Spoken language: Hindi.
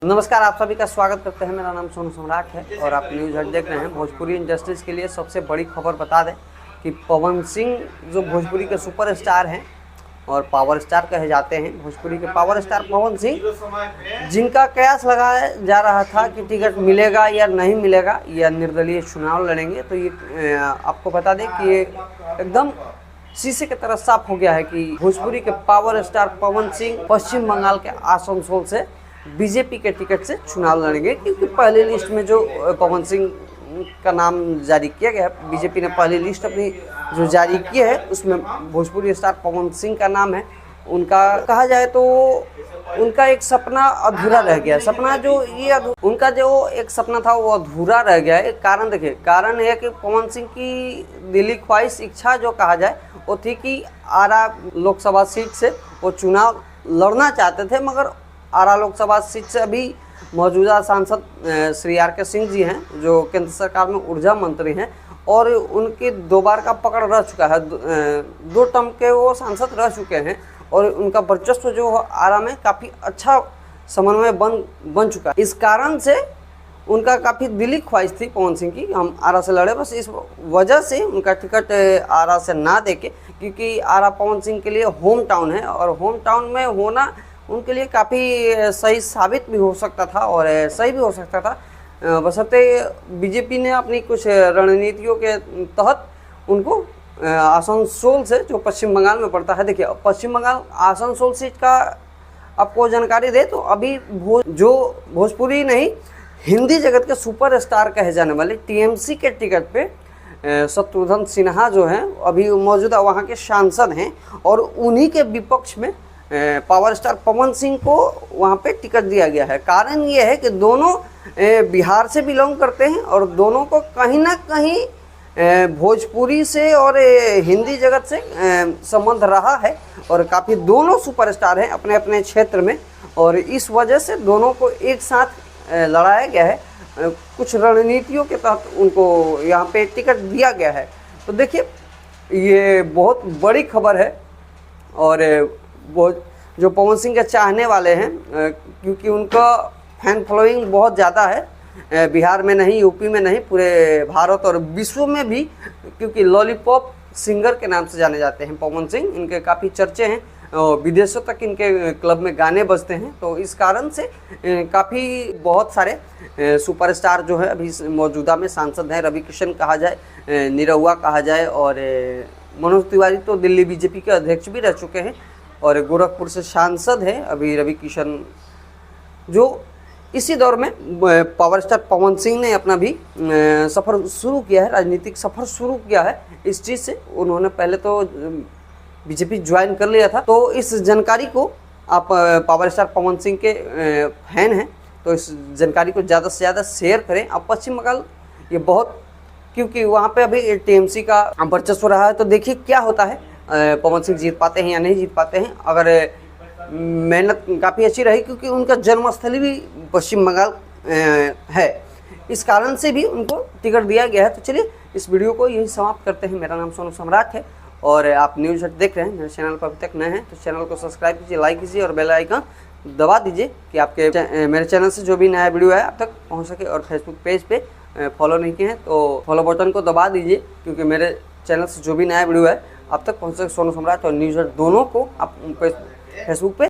नमस्कार, आप सभी का स्वागत करते हैं। मेरा नाम सोनू सम्राट है और आप न्यूज़ हट देख रहे हैं। भोजपुरी इंडस्ट्रीज़ के लिए सबसे बड़ी खबर बता दें कि पवन सिंह जो भोजपुरी के सुपरस्टार हैं और पावर स्टार कहे जाते हैं, भोजपुरी के पावर स्टार पवन सिंह, जिनका कयास लगाया जा रहा था कि टिकट मिलेगा या नहीं मिलेगा या निर्दलीय चुनाव लड़ेंगे, तो ये आपको बता दें कि ये एकदम शीशे की तरह साफ हो गया है कि भोजपुरी के पावर स्टार पवन सिंह पश्चिम बंगाल के आसनसोल से बीजेपी के टिकट से चुनाव लड़ेंगे। क्योंकि पहली लिस्ट में जो पवन सिंह का नाम जारी किया गया है, बीजेपी ने पहली लिस्ट अपनी जो जारी की है उसमें भोजपुरी स्टार पवन सिंह का नाम है। उनका कहा जाए तो उनका एक सपना अधूरा रह गया। सपना जो ये उनका जो एक सपना था वो अधूरा रह गया है। कारण देखिए, कारण है कि पवन सिंह की दिली ख्वाहिश, इच्छा जो कहा जाए वो थी कि आरा लोकसभा सीट से वो चुनाव लड़ना चाहते थे, मगर आरा लोकसभा सीट से अभी मौजूदा सांसद श्री आर.के. सिंह जी हैं, जो केंद्र सरकार में ऊर्जा मंत्री हैं और उनकी 2 बार का पकड़ रह चुका है। 2 टर्म के वो सांसद रह चुके हैं और उनका वर्चस्व जो आरा में काफ़ी अच्छा समन्वय बन चुका है। इस कारण से उनका काफ़ी दिली ख्वाहिश थी पवन सिंह की, हम आरा से लड़े। बस इस वजह से उनका टिकट आरा से ना देके, क्योंकि आरा पवन सिंह के लिए होम टाउन है और होम टाउन में होना उनके लिए काफ़ी सही साबित भी हो सकता था और सही भी हो सकता था, बशर्ते बीजेपी ने अपनी कुछ रणनीतियों के तहत उनको आसनसोल से, जो पश्चिम बंगाल में पड़ता है, देखिए पश्चिम बंगाल आसनसोल सीट का आपको जानकारी दे तो अभी जो भोजपुरी नहीं हिंदी जगत के सुपरस्टार कहे जाने वाले टीएमसी के टिकट पे शत्रुघ्न सिन्हा जो हैं अभी मौजूदा वहाँ के सांसद हैं और उन्हीं के विपक्ष में पावर स्टार पवन सिंह को वहाँ पे टिकट दिया गया है। कारण ये है कि दोनों बिहार से बिलोंग करते हैं और दोनों को कहीं ना कहीं भोजपुरी से और हिंदी जगत से संबंध रहा है और काफ़ी दोनों सुपरस्टार हैं अपने अपने क्षेत्र में और इस वजह से दोनों को एक साथ लड़ाया गया है। कुछ रणनीतियों के तहत उनको यहाँ पे टिकट दिया गया है। तो देखिए, ये बहुत बड़ी खबर है और वो जो पवन सिंह के चाहने वाले हैं, क्योंकि उनका फैन फॉलोइंग बहुत ज़्यादा है, बिहार में नहीं, यूपी में नहीं, पूरे भारत और विश्व में भी, क्योंकि लॉलीपॉप सिंगर के नाम से जाने जाते हैं पवन सिंह। इनके काफ़ी चर्चे हैं, विदेशों तक इनके क्लब में गाने बजते हैं। तो इस कारण से काफ़ी बहुत सारे सुपरस्टार जो है अभी मौजूदा में सांसद हैं। रवि किशन कहा जाए, निरहुआ कहा जाए और मनोज तिवारी तो दिल्ली बीजेपी के अध्यक्ष भी रह चुके हैं और गोरखपुर से सांसद हैं अभी रवि किशन, जो इसी दौर में पावर स्टार पवन सिंह ने अपना भी सफ़र शुरू किया है, राजनीतिक सफ़र शुरू किया है। इस चीज़ से उन्होंने पहले तो बीजेपी ज्वाइन कर लिया था। तो इस जानकारी को आप पावर स्टार पवन सिंह के फैन हैं तो इस जानकारी को ज़्यादा से ज़्यादा शेयर करें। अब पश्चिम बंगाल ये बहुत, क्योंकि वहाँ पे अभी टीएमसी का वर्चस्व रहा है, तो देखिए क्या होता है, पवन सिंह जीत पाते हैं या नहीं जीत पाते हैं। अगर मेहनत काफ़ी अच्छी रही, क्योंकि उनका जन्मस्थली भी पश्चिम बंगाल है, इस कारण से भी उनको टिकट दिया गया है। तो चलिए इस वीडियो को यही समाप्त करते हैं। मेरा नाम सोनू सम्राट है और आप न्यूज़ हट देख रहे हैं। मेरे चैनल पर अभी तक नए हैं तो चैनल को सब्सक्राइब कीजिए, लाइक कीजिए और बेल आइकन दबा दीजिए कि आपके मेरे चैनल से जो भी नया वीडियो है आप तक पहुँच सके। और फेसबुक पेज पे फॉलो नहीं किए हैं तो फॉलो बटन को दबा दीजिए, क्योंकि मेरे चैनल से जो भी नया वीडियो है आप तक पहुँच सके। सोनू सम्राट और न्यूज़ हट दोनों को आप फेसबुक पे